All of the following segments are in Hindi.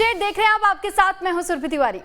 स्टेट देख रहे हैं आप, आपके साथ मैं हूं सुरभि तिवारी।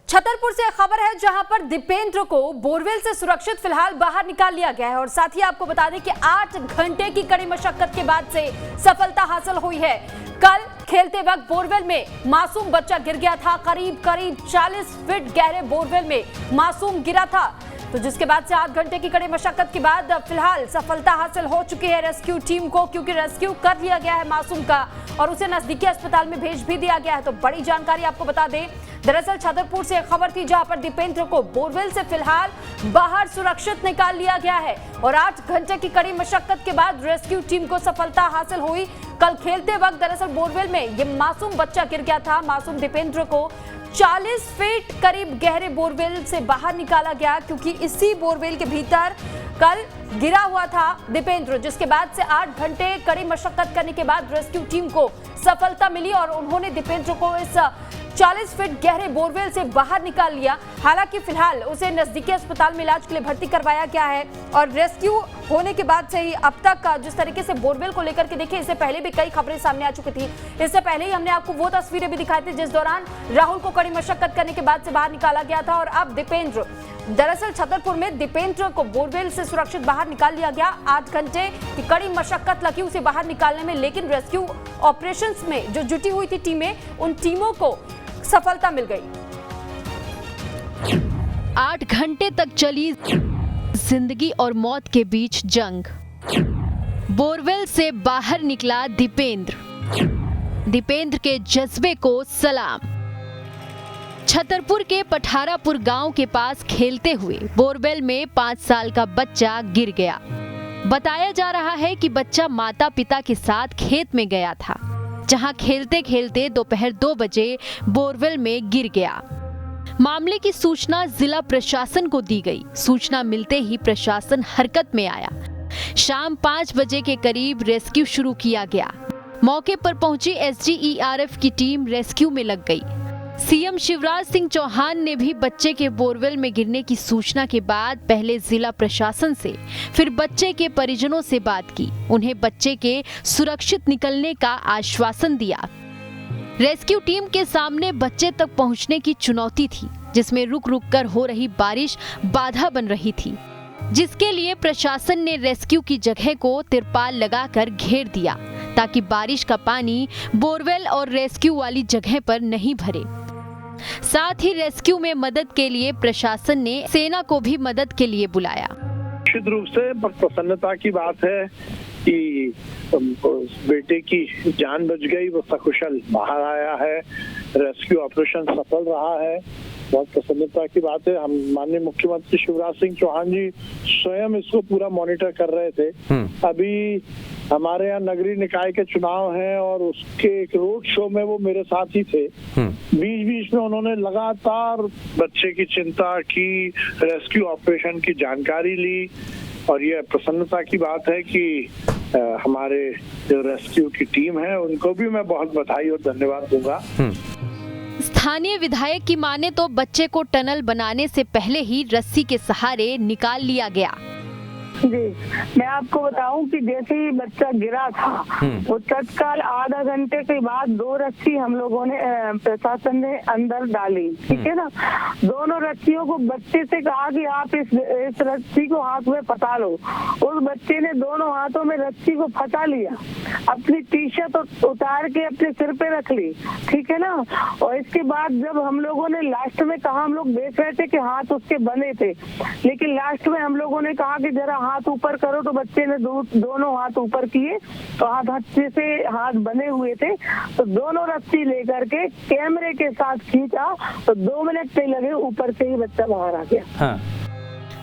छतरपुर से खबर है जहां पर दीपेंद्र को बोरवेल से सुरक्षित फिलहाल बाहर निकाल लिया गया है और साथ ही आपको बता दें कि 8 घंटे की कड़ी मशक्कत के बाद से सफलता हासिल हुई है। कल खेलते वक्त बोरवेल में मासूम बच्चा गिर गया था। करीब 40 फीट गहरे बोरवेल में मासूम गिरा था, तो जिसके बाद से 8 घंटे की कड़ी मशक्कत के बाद फिलहाल सफलता हासिल हो चुकी है रेस्क्यू टीम को, क्योंकि रेस्क्यू कर लिया गया है मासूम का और उसे नजदीकी अस्पताल में भेज भी दिया गया है। तो बड़ी जानकारी आपको बता दें, दरअसल छतरपुर से खबर थी जहां पर दीपेंद्र को बोरवेल से फिलहाल बाहर सुरक्षित निकाल लिया गया है और 8 घंटे की कड़ी मशक्कत के बाद रेस्क्यू टीम को सफलता हासिल हुई। कल खेलते वक्त दरअसल बोरवेल में ये मासूम बच्चा गिर गया था। मासूम दीपेंद्र को 40 फीट करीब गहरे बोरवेल से बाहर निकाला गया, क्योंकि इसी बोरवेल के भीतर कल गिरा हुआ था दीपेंद्र, जिसके बाद से 8 घंटे कड़ी मशक्कत करने के बाद रेस्क्यू टीम को सफलता मिली और उन्होंने दीपेंद्र को इस 40 फीट गहरे बोरवेल से बाहर निकाल लिया। हालांकि फिलहाल उसे नजदीकी अस्पताल में इलाज के लिए भर्ती करवाया गया है और रेस्क्यू होने के बाद से ही अब तक जिस तरीके से बोरवेल को लेकर के देखिए, इससे पहले भी कई खबरें सामने आ चुकी थी। इससे पहले ही हमने आपको वो तस्वीरें भी दिखाई थी जिस दौरान राहुल को कड़ी मशक्कत करने के बाद से बाहर निकाला गया था और अब दीपेंद्र, दरअसल छतरपुर में दीपेंद्र को बोरवेल से सुरक्षित बाहर निकाल लिया गया। 8 घंटे की कड़ी मशक्कत लगी उसे बाहर निकालने में, लेकिन रेस्क्यू ऑपरेशंस में जो जुटी हुई थी टीमें, उन टीमों को सफलता मिल गई। 8 घंटे तक चली जिंदगी और मौत के बीच जंग। बोरवेल से बाहर निकला दीपेंद्र के जज्बे को सलाम। छतरपुर के पठारापुर गांव के पास खेलते हुए बोरवेल में 5 साल का बच्चा गिर गया। बताया जा रहा है कि बच्चा माता पिता के साथ खेत में गया था, जहां खेलते खेलते दोपहर 2 बजे बोरवेल में गिर गया। मामले की सूचना जिला प्रशासन को दी गई। सूचना मिलते ही प्रशासन हरकत में आया। शाम 5 बजे के करीब रेस्क्यू शुरू किया गया। मौके पर पहुंची SDERF की टीम रेस्क्यू में लग गई। सीएम शिवराज सिंह चौहान ने भी बच्चे के बोरवेल में गिरने की सूचना के बाद पहले जिला प्रशासन से, फिर बच्चे के परिजनों से बात की। उन्हें बच्चे के सुरक्षित निकलने का आश्वासन दिया। रेस्क्यू टीम के सामने बच्चे तक पहुंचने की चुनौती थी, जिसमें रुक रुक कर हो रही बारिश बाधा बन रही थी, जिसके लिए प्रशासन ने रेस्क्यू की जगह को तिरपाल लगाकर घेर दिया ताकि बारिश का पानी बोरवेल और रेस्क्यू वाली जगह पर नहीं भरे। साथ ही रेस्क्यू में मदद के लिए प्रशासन ने सेना को भी मदद के लिए बुलाया। निश्चित रूप से प्रसन्नता की बात है कि बेटे की जान बच गई, वो सकुशल बाहर आया है, रेस्क्यू ऑपरेशन सफल रहा है। बहुत प्रसन्नता की बात है। हम माननीय मुख्यमंत्री शिवराज सिंह चौहान जी स्वयं इसको पूरा मॉनिटर कर रहे थे। अभी हमारे यहाँ नगरीय निकाय के चुनाव हैं और उसके एक रोड शो में वो मेरे साथ ही थे। बीच बीच में उन्होंने लगातार बच्चे की चिंता की, रेस्क्यू ऑपरेशन की जानकारी ली और ये प्रसन्नता की बात है कि हमारे जो रेस्क्यू की टीम है उनको भी मैं बहुत बधाई और धन्यवाद दूंगा। स्थानीय विधायक की माने तो बच्चे को टनल बनाने से पहले ही रस्सी के सहारे निकाल लिया गया। जी, मैं आपको बताऊं कि जैसे ही बच्चा गिरा था वो तत्काल आधा घंटे के बाद 2 रस्सी हम लोगों ने प्रशासन ने अंदर डाली, ठीक है ना। दोनों रस्सियों को बच्चे से कहा कि आप इस रस्सी को हाथ में फंसा लो। उस बच्चे ने दोनों हाथों में रस्सी को फंसा लिया, अपनी टी-शर्ट उतार के अपने सिर पे रख ली, ठीक है ना। और इसके बाद जब हम लोगों ने लास्ट में कहा, हम लोग देख रहे थे कि हाथ उसके बने थे, लेकिन लास्ट में हम लोगों ने कहा कि जरा हाथ ऊपर करो, तो बच्चे ने दोनों हाथ ऊपर किए तो हाथ अच्छे से हाथ बने हुए थे। तो दोनों रस्सी लेकर के कैमरे के साथ खींचा तो 2 मिनट नहीं लगे, ऊपर से ही बच्चा बाहर आ गया।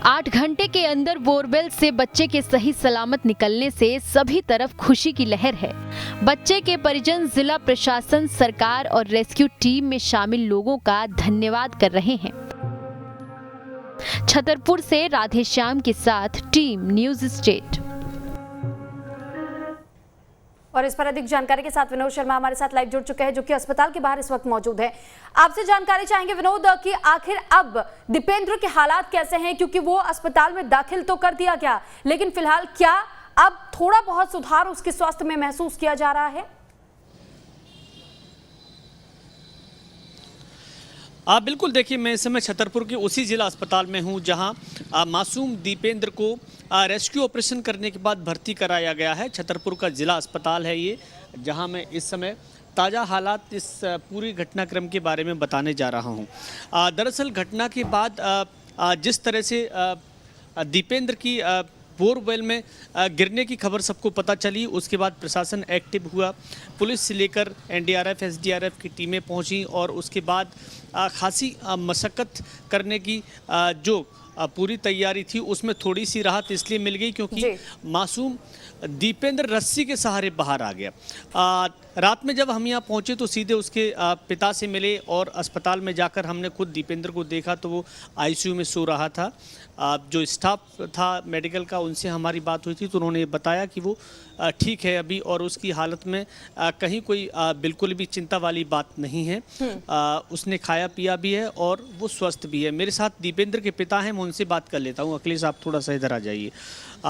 8 घंटे के अंदर बोरवेल से बच्चे के सही सलामत निकलने से सभी तरफ खुशी की लहर है। बच्चे के परिजन जिला प्रशासन, सरकार और रेस्क्यू टीम में शामिल लोगों का धन्यवाद कर रहे हैं। छतरपुर से राधेश्याम के साथ टीम न्यूज़ स्टेट। और इस पर अधिक जानकारी के साथ विनोद शर्मा हमारे साथ लाइव जुड़ चुके हैं, जो कि अस्पताल के बाहर इस वक्त मौजूद है। आपसे जानकारी चाहेंगे विनोद कि आखिर अब दीपेंद्र के हालात कैसे हैं, क्योंकि वो अस्पताल में दाखिल तो कर दिया गया, लेकिन फिलहाल क्या अब थोड़ा बहुत सुधार उसके स्वास्थ्य में महसूस किया जा रहा है? बिल्कुल, देखिए मैं इस समय छतरपुर के उसी ज़िला अस्पताल में हूँ जहाँ मासूम दीपेंद्र को रेस्क्यू ऑपरेशन करने के बाद भर्ती कराया गया है। छतरपुर का ज़िला अस्पताल है ये, जहाँ मैं इस समय ताज़ा हालात इस पूरी घटनाक्रम के बारे में बताने जा रहा हूँ। दरअसल घटना के बाद जिस तरह से दीपेंद्र की बोरवेल में गिरने की खबर सबको पता चली, उसके बाद प्रशासन एक्टिव हुआ। पुलिस से लेकर एनडीआरएफ, एसडीआरएफ की टीमें पहुंची और उसके बाद खासी मशक्क़त करने की जो पूरी तैयारी थी उसमें थोड़ी सी राहत इसलिए मिल गई क्योंकि मासूम दीपेंद्र रस्सी के सहारे बाहर आ गया। रात में जब हम यहाँ पहुँचे तो सीधे उसके पिता से मिले और अस्पताल में जाकर हमने खुद दीपेंद्र को देखा तो वो आईसीयू में सो रहा था। जो स्टाफ था मेडिकल का उनसे हमारी बात हुई थी तो उन्होंने बताया कि वो ठीक है अभी और उसकी हालत में कहीं कोई बिल्कुल भी चिंता वाली बात नहीं है। उसने खाया पिया भी है और वो स्वस्थ भी है। मेरे साथ दीपेंद्र के पिता हैं, मैं उनसे बात कर लेता हूँ। अखिलेश, आप थोड़ा सा इधर आ जाइए।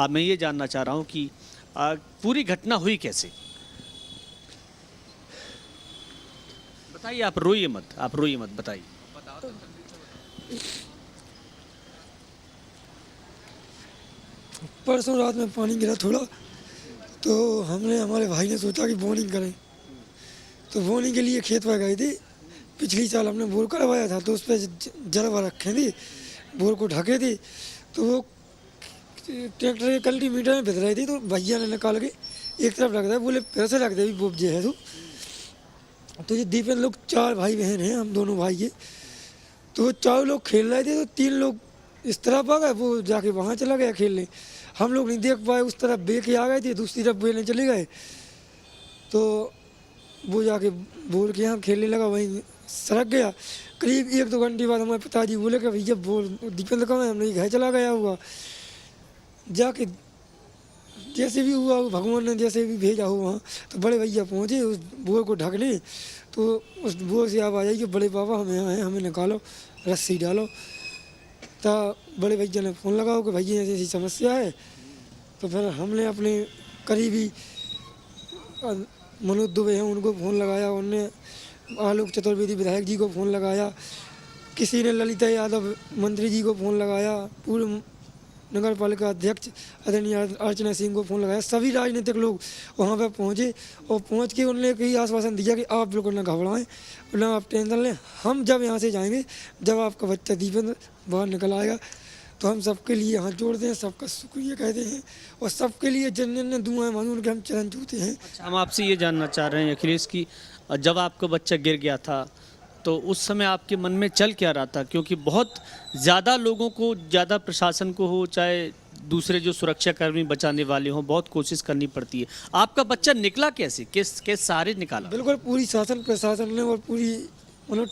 मैं ये जानना चाह रहा हूँ कि पूरी घटना हुई कैसे? बताइए, आप रोइए मत, बताइए। परसों रात में पानी गिरा थोड़ा, तो हमारे भाई ने सोचा कि बोरिंग करें, तो बोरिंग के लिए खेत पर गए थे। पिछली साल हमने बोर करवाया था तो उस पर जरवा रखे थे, बोर को ढके थे, तो वो ट्रैक्टर के कल्टीमीटर में भिज रही थी तो भैया ने निकाल के एक तरफ रख दिया। बोले फिर से रख दे भी बोप जे है तो ये दीपेंद्र लोग 4 भाई बहन हैं, हम दोनों भाई के, तो वो 4 लोग खेल रहे थे तो 3 लोग इस तरफ आ गए, वो जाके वहाँ चला गया खेलने। हम लोग नहीं देख पाए, उस तरफ बे के आ गए थे, दूसरी तरफ बेलने चले गए तो वो जाके बोर के यहाँ खेलने लगा, वहीं सड़क गया। करीब 1-2 घंटे बाद हमारे पिताजी बोले कि भैया बोल दीपेंद्र कहाँ है? हमने घर चला गया हुआ। जाके जैसे भी हुआ भगवान ने जैसे भी भेजा हो वहाँ, तो बड़े भैया पहुँचे उस बोर को ढकने, तो उस बोर से आवाज़ आई कि बड़े पापा हमें यहाँ है, हमें निकालो, रस्सी डालो। तो बड़े भैया ने फ़ोन लगाओ कि भैया ऐसी ऐसी समस्या है। तो फिर हमने अपने करीबी मनोज दुबे हैं उनको फ़ोन लगाया, उनने आलोक चतुर्वेदी विधायक जी को फ़ोन लगाया, किसी ने ललिता यादव मंत्री जी को फ़ोन लगाया, पूर्व नगर पालिका अध्यक्ष आदरणीय अर्चना सिंह को फ़ोन लगाया। सभी राजनीतिक लोग वहाँ पर पहुँचे और पहुँच के उन्होंने कई आश्वासन दिया कि आप बिल्कुल न घबराएं, ना आप टेंशन लें, हम जब यहाँ से जाएंगे, जब आपका बच्चा दीपेंद्र बाहर निकल आएगा तो हम सबके लिए हाथ जोड़ते हैं, सबका शुक्रिया कहते हैं और सबके लिए जिन जिन ने दुआएं मांगी उनके हम चरण छूते हैं। अच्छा, हम आपसे ये जानना चाह रहे हैं अखिलेश की जब आपका बच्चा गिर गया था तो उस समय आपके मन में चल क्या रहा था? क्योंकि बहुत ज़्यादा लोगों को, ज़्यादा प्रशासन को हो, चाहे दूसरे जो सुरक्षाकर्मी बचाने वाले हों, बहुत कोशिश करनी पड़ती है। आपका बच्चा निकला कैसे, किस सहारे निकाला? बिल्कुल पूरी शासन प्रशासन ने और पूरी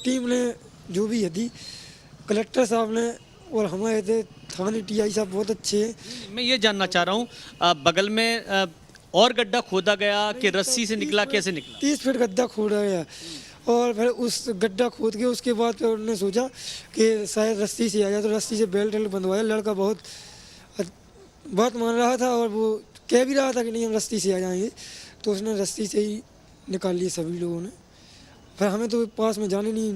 टीम ने जो भी थी, कलेक्टर साहब ने और हमारे थे थाने टीआई साहब बहुत अच्छे हैं। मैं ये जानना चाह रहा हूँ, बगल में और गड्ढा खोदा गया कि रस्सी से निकला, कैसे निकला? 30 फीट गड्ढा खोदा गया और फिर उस गड्ढा खोद के उसके बाद फिर उन्होंने सोचा कि शायद रस्सी से आ जाए, तो रस्सी से बेल्ट बंधवाया। लड़का बहुत मान रहा था और वो कह भी रहा था कि नहीं हम रस्सी से आ जाएंगे, तो उसने रस्सी से ही निकाल लिए सभी लोगों ने। फिर हमें तो पास में जाने नहीं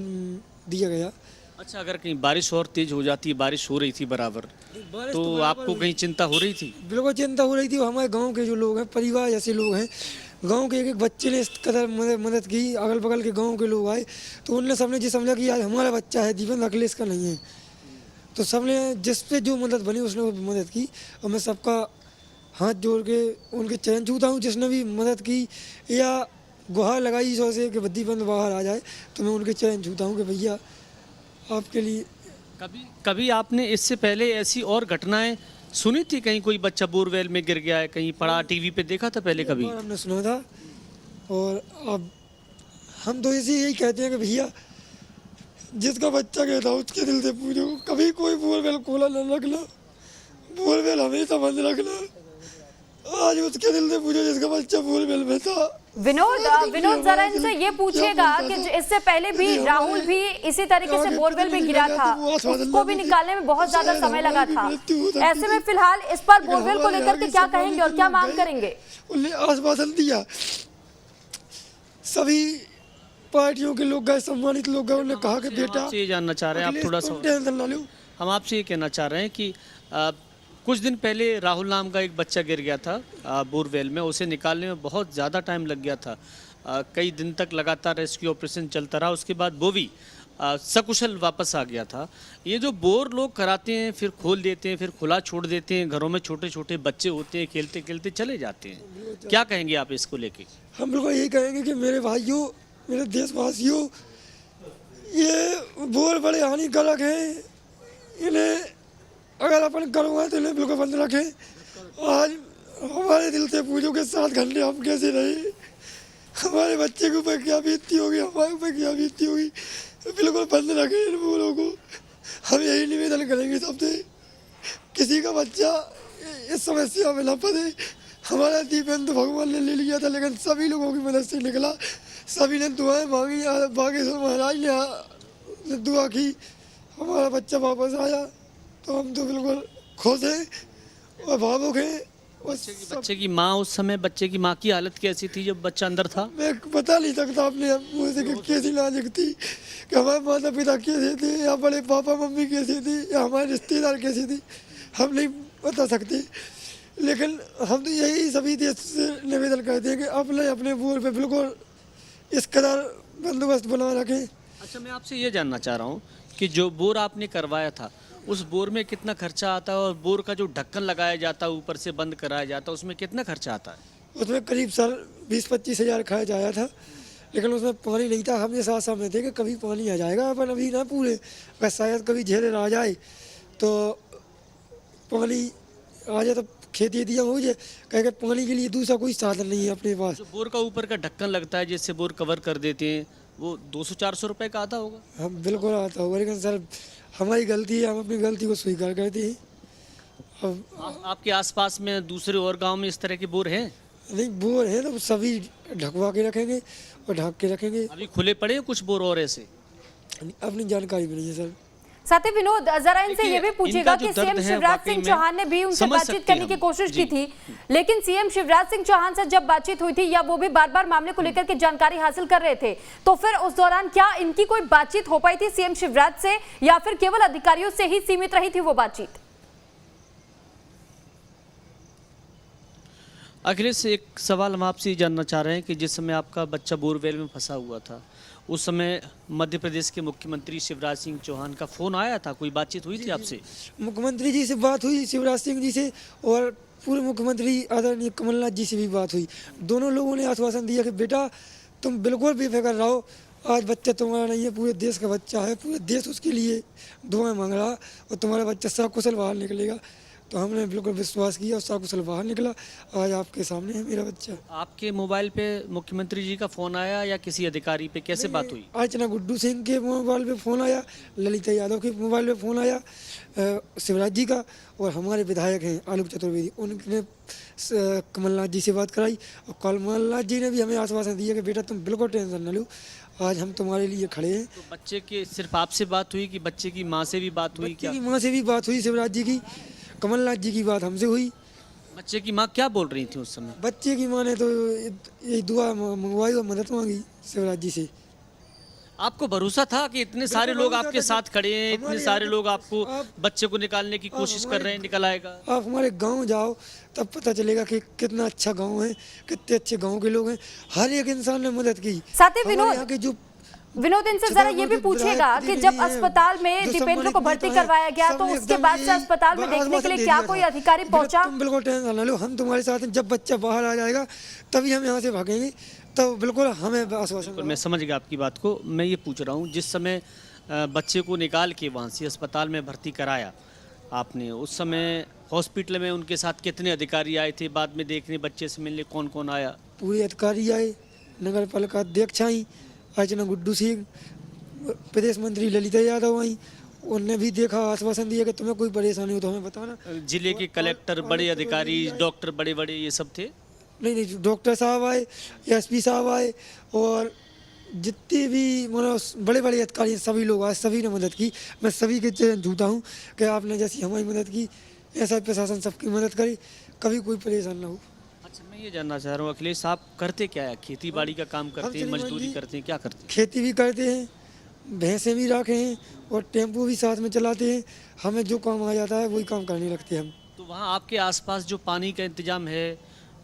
दिया गया। अच्छा, अगर कहीं बारिश और तेज हो जाती, बारिश हो रही थी बराबर, तो आपको कहीं चिंता हो रही थी? बिल्कुल चिंता हो रही थी। हमारे गांव के जो लोग हैं, परिवार जैसे लोग हैं, गांव के एक बच्चे ने इस कदर मदद की, अगल बगल के गांव के लोग आए तो उनने सबने ये समझा कि यार हमारा बच्चा है, दीपेंद्र अखिलेश का नहीं है। तो सबने जिस पे जो मदद बनी उसने मदद की और मैं सबका हाथ जोड़ के उनके चरण छूता हूँ। जिसने भी मदद की या गुहार लगाई सौ से कि दीपेंद्र बाहर आ जाए, तो मैं उनके चरण छूता हूँ कि भैया आपके लिए। कभी आपने इससे पहले ऐसी और घटनाएं सुनी थी? कहीं कोई बच्चा बोरवेल में गिर गया है, कहीं पड़ा, टीवी पे देखा था पहले कभी? हमने सुना था और अब हम तो इसी यही कहते हैं कि भैया जिसका बच्चा गया था उसके दिल से पूछो, कभी कोई बोरवेल खोला न रखना, बोरवेल हमेशा बंद रखना। आज उसके दिल से पूछो जिसका बच्चा बोरवेल में था। विनोद जरा इनसे ये पूछिएगा कि इससे पहले भी राहुल भी इसी तरीके से बोरवेल में गिरा था, उसको भी निकालने में बहुत ज्यादा समय लगा था। ऐसे में फिलहाल इस पर बोरवेल को लेकर के क्या कहेंगे और क्या मांग करेंगे? उन्हें आश्वासन दिया, सभी पार्टियों के लोग गए, सम्मानित लोग गए, उन्होंने कहा कि हम बेटा आपसे ये जानना चाह रहे हैं, आप थोड़ा सा टेंशन ना लो। हम आपसे ये कहना चाह रहे हैं कि कुछ दिन पहले राहुल नाम का एक बच्चा गिर गया था बोरवेल में, उसे निकालने में बहुत ज़्यादा टाइम लग गया था। कई दिन तक लगातार रेस्क्यू ऑपरेशन चलता रहा, उसके बाद वो भी सकुशल वापस आ गया था। ये जो बोर लोग कराते हैं, फिर खोल देते हैं, फिर खुला छोड़ देते हैं, घरों में छोटे छोटे बच्चे होते हैं, खेलते खेलते चले जाते हैं, क्या कहेंगे आप इसको लेके? हम लोग यही कहेंगे कि मेरे भाइयों, मेरे देशवासियों, ये बोर बड़े हानिकारक हैं। इन्हें अगर अपन करूँगा तो इन्हें बिल्कुल बंद रखें। आज हमारे दिल से पूछो कि 7 घंटे हम कैसे रहे, हमारे बच्चे के ऊपर क्या बीतती होगी, हमारे ऊपर क्या बीतती होगी। बिल्कुल बंद रखें इन बोलों को। हम यही निवेदन करेंगे सबसे, किसी का बच्चा इस समस्या में न फंसे। हमारा दीपेंद्र भगवान ने ले लिया था, लेकिन सभी लोगों की मदद से निकला, सभी ने दुआएं मांगी, बागेश्वर महाराज ने दुआ की, हमारा बच्चा वापस आया। तो हम तो बिल्कुल खुश हैं और भावुक हैं। बच्चे की माँ, उस समय बच्चे की माँ की हालत कैसी थी जब बच्चा अंदर था? मैं बता नहीं सकता अपने मुँह से कि कैसी नाजुक थी, कि हमारे माता पिता कैसे थे, या बड़े पापा मम्मी कैसे थे, या हमारे रिश्तेदार कैसे थे, हम नहीं बता सकते। लेकिन हम तो यही सभी देश से निवेदन करते हैं कि अपने अपने बोर पे बिल्कुल इस कदर बंदोबस्त बना रखें। अच्छा, मैं आपसे ये जानना चाह रहा हूँ कि जो बोर आपने करवाया था, उस बोर में कितना खर्चा आता है, और बोर का जो ढक्कन लगाया जाता है, ऊपर से बंद कराया जाता है, उसमें कितना खर्चा आता है? उसमें करीब सर 20-25 हज़ार खर्च आया था, लेकिन उसमें पानी नहीं था। हमने साथ साथ में थे कि कभी पानी आ जाएगा, अपन अभी ना पूरे, अगर शायद कभी झेले आ जाए तो पानी आ जाए तो खेती दिया हो जाए, कह पानी के लिए दूसरा कोई साधन नहीं है अपने पास। जो बोर का ऊपर का ढक्कन लगता है जिससे बोर कवर कर देते हैं, वो 200-400 रुपए का आता होगा? हम बिल्कुल आता होगा, लेकिन सर हमारी गलती है, हम अपनी गलती को स्वीकार करते हैं। अब आपके आसपास में दूसरे और गांव में इस तरह के बोर हैं? नहीं, बोर है तो सभी ढकवा के रखेंगे और ढक के रखेंगे। अभी खुले पड़े हैं कुछ बोर और ऐसे? अपनी जानकारी भी नहीं है सर। साथ ही विनोद, जरा इनसे ये भी पूछेगा कि इनका जो सीएम दर्द है, शिवराज वाकई सिंह में चौहान ने भी उनसे समझ बातचीत सकते हैं करने की हम। कोशिश जी। की थी, लेकिन सीएम शिवराज सिंह चौहान से जब बातचीत हुई थी, या वो भी बार बार मामले को लेकर के जानकारी हासिल कर रहे थे, तो फिर उस दौरान क्या इनकी कोई बातचीत हो पाई थी सीएम शिवराज से, या फिर केवल अधिकारियों से ही सीमित रही थी वो बातचीत? अखिलेश, एक सवाल हम आपसे जानना चाह रहे हैं कि जिस समय आपका बच्चा बोरवेल में फंसा हुआ था, उस समय मध्य प्रदेश के मुख्यमंत्री शिवराज सिंह चौहान का फोन आया था, कोई बातचीत हुई थी आपसे? मुख्यमंत्री जी से बात हुई, शिवराज सिंह जी से, और पूर्व मुख्यमंत्री आदरणीय कमलनाथ जी से भी बात हुई। दोनों लोगों ने आश्वासन दिया कि बेटा तुम बिल्कुल बेफिक्र रहो, आज बच्चा तुम्हारा नहीं है, पूरे देश का बच्चा है, पूरे देश उसके लिए दुआएं मांग रहा, और तुम्हारा बच्चा सकुशल बाहर निकलेगा। तो हमने बिल्कुल विश्वास किया और सकुशल बाहर निकला। आज आपके सामने है मेरा बच्चा। आपके मोबाइल पे मुख्यमंत्री जी का फोन आया या किसी अधिकारी पे, कैसे बात हुई? अर्चना गुड्डू सिंह के मोबाइल पे फ़ोन आया, ललिता यादव के मोबाइल पे फ़ोन आया, शिवराज जी का, और हमारे विधायक हैं आलोक चतुर्वेदी, उनने कमलनाथ जी से बात कराई, और कमलनाथ जी ने भी हमें आश्वासन दिया कि बेटा तुम बिल्कुल टेंशन न लो, आज हम तुम्हारे लिए खड़े हैं। तो बच्चे के सिर्फ आपसे बात हुई कि बच्चे की माँ से भी बात हुई? क्या बच्चे की माँ से भी बात हुई, शिवराज जी की, कमलनाथ जी की बात हमसे हुई। बच्चे की माँ क्या बोल रही थी उस समय? बच्चे की माँ ने तो यही दुआ मंगवाई और मदद मांगी शिवराज जी से। आपको भरोसा था कि इतने सारे लोग आपके साथ खड़े हैं, इतने सारे लोग आपको बच्चे को निकालने की कोशिश कर रहे हैं, निकल आएगा? आप हमारे गांव जाओ तब पता चलेगा कि कितना अच्छा गांव है, कितने अच्छे गांव के लोग हैं, हर एक इंसान ने मदद की। साथ ही हमारे यहाँ के जो विनोद, इनसे जरा ये भी पूछेगा कि जब अस्पताल में दीपेंद्र को भर्ती करवाया गया, तो उसके बाद से अस्पताल में देखने के लिए क्या कोई अधिकारी पहुंचा? तुम बिल्कुल टेंशन न लो, हम तुम्हारे साथ हैं। जब बच्चा बाहर आ जाएगा तभी हम यहाँ से भागेंगे, तब बिल्कुल हमें आश्वासन। मैं समझ गया आपकी बात को। मैं ये पूछ रहा हूँ, जिस समय बच्चे को निकाल के वहाँ से अस्पताल में भर्ती कराया आपने, उस समय हॉस्पिटल में उनके साथ कितने अधिकारी आए थे बाद में देखने, बच्चे से मिलने कौन कौन आया? पूरे अधिकारी आए, नगर पालिका अध्यक्ष आई, अर्चना गुड्डू सिंह, प्रदेश मंत्री ललिता यादव आई, उनने भी देखा, आश्वासन दिया कि तुम्हें कोई परेशानी हो तो हमें बताना। जिले के कलेक्टर, बड़े अधिकारी, डॉक्टर बड़े बड़े ये सब थे? नहीं, डॉक्टर साहब आए, एसपी साहब आए, और जितने भी मतलब बड़े बड़े अधिकारी हैं, सभी लोग आए, सभी ने मदद की। मैं सभी के चरण झूठा हूँ कि आपने जैसी हमारी मदद की, ऐसा प्रशासन सबकी मदद करे, कभी कोई परेशान ना हो। अच्छा, मैं ये जानना चाह रहा हूँ अखिलेश साहब करते क्या है? खेती बाड़ी का काम करते हैं, मजदूरी करते हैं, क्या करते हैं? खेती भी करते हैं, भैंसे भी रखे हैं और टेम्पो भी साथ में चलाते हैं। हमें जो काम आ जाता है वही काम करने लगते हैं हम। तो वहाँ आपके आसपास जो पानी का इंतजाम है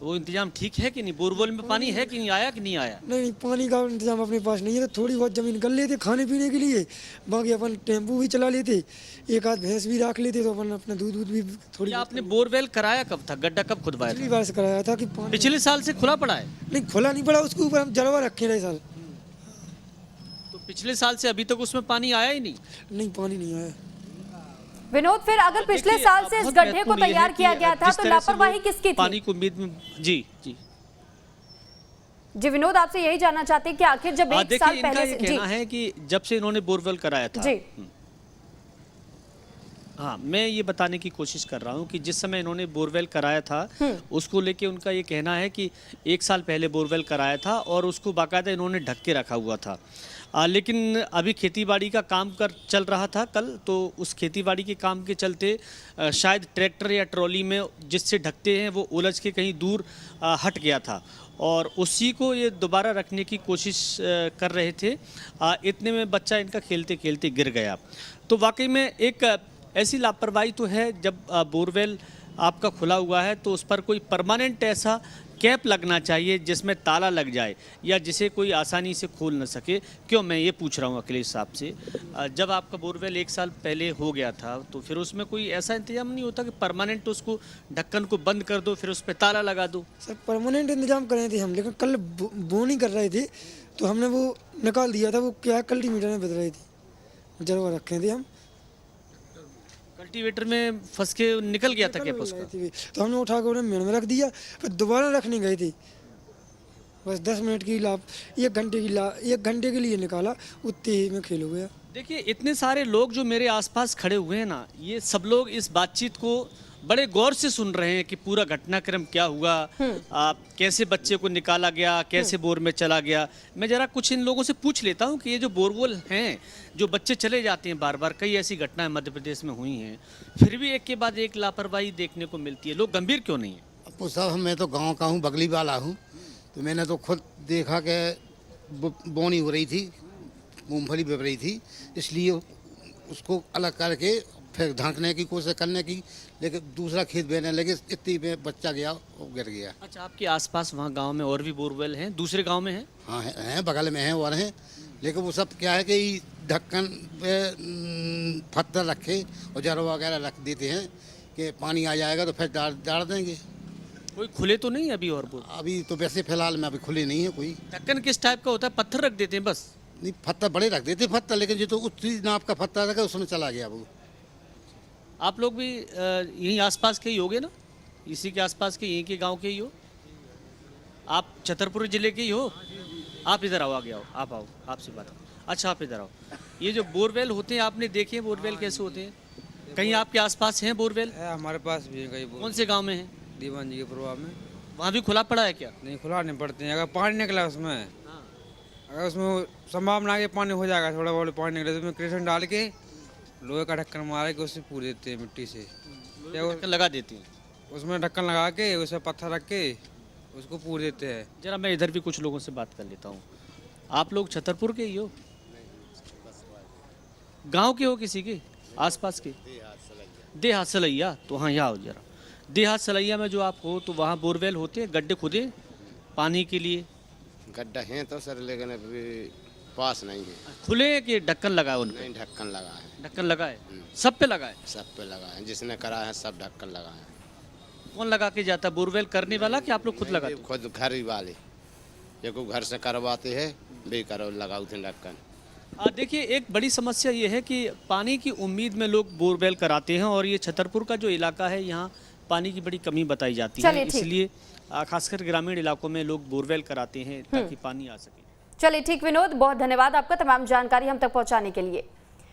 वो इंतजाम ठीक है कि नहीं? बोरवेल में पानी है कि नहीं, आया कि नहीं आया? नहीं, पानी का इंतजाम अपने पास नहीं है, तो थोड़ी बहुत जमीन कर लेते खाने पीने के लिए, बाकी अपन टेम्पो भी चला लेते, एक आध भैंस भी रख लेते, तो अपन अपना दूध भी थोड़ी। ये आपने बोरवेल कराया कब था? गड्ढा कब खुदवाया पिछली था? बार से कराया था कि पानी पिछले साल से खुला पड़ा है? नहीं, खुला नहीं पड़ा, उसके ऊपर हम जलवा रखे रहे साल। तो पिछले साल से अभी तक उसमें पानी आया ही नहीं? नहीं, पानी नहीं आया। विनोद, फिर अगर पिछले देखिए, साल से इस बहुत गड्ढे को महत्वपूर्ण ये है तैयार कि किया गया था जिस तो तरह से लापरवाही लोग किसकी थी? पानी को उम्मीद में जी जी विनोद, आपसे यही जानना चाहते हैं कि आखिर जब एक देखिए, साल इनका पहले ये से कहना है कि जब से इन्होंने बोरवेल कराया था। जी हाँ, मैं ये बताने की कोशिश कर रहा हूँ कि जिस समय इन्होंने बोरवेल कराया था उसको लेके उनका ये कहना है कि एक साल पहले बोरवेल कराया था और उसको बाकायदा इन्होंने ढक के रखा हुआ था। लेकिन अभी खेतीबाड़ी का काम चल रहा था कल, तो उस खेतीबाड़ी के काम के चलते शायद ट्रैक्टर या ट्रॉली में जिससे ढकते हैं वो उलझ के कहीं दूर हट गया था और उसी को ये दोबारा रखने की कोशिश कर रहे थे। इतने में बच्चा इनका खेलते खेलते गिर गया। तो वाकई में एक ऐसी लापरवाही तो है, जब बोरवेल आपका खुला हुआ है तो उस पर कोई परमानेंट ऐसा कैप लगना चाहिए जिसमें ताला लग जाए या जिसे कोई आसानी से खोल न सके। क्यों मैं ये पूछ रहा हूँ अखिलेश साहब से, जब आपका बोरवेल एक साल पहले हो गया था तो फिर उसमें कोई ऐसा इंतजाम नहीं होता कि परमानेंट उसको ढक्कन को बंद कर दो फिर उस पर ताला लगा दो? सर, परमानेंट इंतजाम कर रहे थे हम, लेकिन कल बोनी कर रहे थे तो हमने वो निकाल दिया था। वो क्या कल्टीमीटर में बदल रहे थे, जलवा रखे थे हम। कल्टीवेटर में फंस के निकल गया था क्या उसका? तो हमने उठा के उन्हें मेड़ में रख दिया, फिर दोबारा रखने गए थे। बस 10 मिनट की लाभ, 1 घंटे के लिए निकाला, उतने ही में खेल हो गया। देखिए, इतने सारे लोग जो मेरे आसपास खड़े हुए हैं ना, ये सब लोग इस बातचीत को बड़े गौर से सुन रहे हैं कि पूरा घटनाक्रम क्या हुआ, कैसे बच्चे को निकाला गया, कैसे बोर में चला गया। मैं जरा कुछ इन लोगों से पूछ लेता हूं कि ये जो बोरवेल हैं, जो बच्चे चले जाते हैं बार बार, कई ऐसी घटनाएं मध्य प्रदेश में हुई हैं, फिर भी एक के बाद एक लापरवाही देखने को मिलती है। लोग गंभीर क्यों नहीं है? अब साहब, मैं तो गांव का हूँ, बगली वाला हूँ, तो मैंने तो खुद देखा कि बोनी हो रही थी, मूंगफली बिक रही थी, इसलिए उसको अलग करके फिर ढांकने की कोशिश करने की, लेकिन दूसरा खेत बेने लगे, इतनी में बच्चा गया और गिर गया। अच्छा, आपके आसपास वहाँ गांव में और भी बोरवेल हैं? दूसरे गांव में हैं? हाँ, हैं, बगल में हैं और हैं, लेकिन वो सब क्या है कि ढक्कन पे पत्थर रखे और जरवा वगैरह रख देते हैं कि पानी आ जाएगा तो फिर डाल देंगे। कोई खुले तो नहीं अभी? और बोल, अभी तो वैसे फिलहाल में अभी खुले नहीं है कोई। ढक्कन किस टाइप का होता है? पत्थर रख देते हैं बस? नहीं, पत्थर बड़े रख देते पत्थर, लेकिन जो तो उसी नाप का पत्थर रखा उसमें चला गया वो। आप लोग भी यहीं आसपास के ही होगे ना? इसी के आसपास के, यहीं के गांव के ही हो? आप छतरपुर जिले के ही हो? आप इधर आओ, आगे आओ, आप आओ, आपसे बात करो। अच्छा, आप इधर आओ। ये जो बोरवेल होते हैं, आपने देखे हैं बोरवेल कैसे होते हैं? कहीं आपके आसपास हैं बोरवेल? है, हमारे पास भी है कई बोर। कौन से गांव में है? दीवान जी के प्रभाव में। वहाँ भी खुला पड़ा है क्या? नहीं, खुला नहीं पड़ते हैं। अगर पानी निकला उसमें, अगर उसमें संभावना है कि पानी हो जाएगा, थोड़ा बहुत पानी निकले तो उसमें क्रेशन डाल के लोहे का ढक्कन मार के उससे पूर देते हैं मिट्टी से, या ढक्कन लगा देती हैं? उसमें ढक्कन लगा के उसमें पत्थर रख के उसको पूर देते हैं। जरा मैं इधर भी कुछ लोगों से बात कर लेता हूँ। आप लोग छतरपुर के ही हो? गांव के हो किसी के आसपास के? देहात सलैया। तो हाँ, यहाँ आओ जरा। देहात सलैया में जो आप हो, तो वहाँ बोरवेल होते हैं, गड्ढे खुदे पानी के लिए? गड्ढा है तो सर, लेकिन अभी पास नहीं है। खुले हैं कि ढक्कन लगा है उन पे? नहीं, ढक्कन लगा है। ढक्कन लगा है? सब पे लगा है? सब पे लगा है, जिसने करा है सब ढक्कन लगा है। कौन लगा के जाता है? बोरवेल करने वाला कि आप लोग खुद लगाते हो? खुद घर ही वाले, ये को घर से करवाते हैं, भी करो लगाओ थे ढक्कन। देखिए, एक बड़ी समस्या ये है कि पानी की उम्मीद में लोग बोरवेल कराते हैं और ये छतरपुर का जो इलाका है, यहाँ पानी की बड़ी कमी बताई जाती है, इसलिए खासकर ग्रामीण इलाकों में लोग बोरवेल कराते हैं ताकि पानी आ सके। चलिए ठीक विनोद, बहुत धन्यवाद आपका तमाम जानकारी हम तक पहुंचाने के लिए।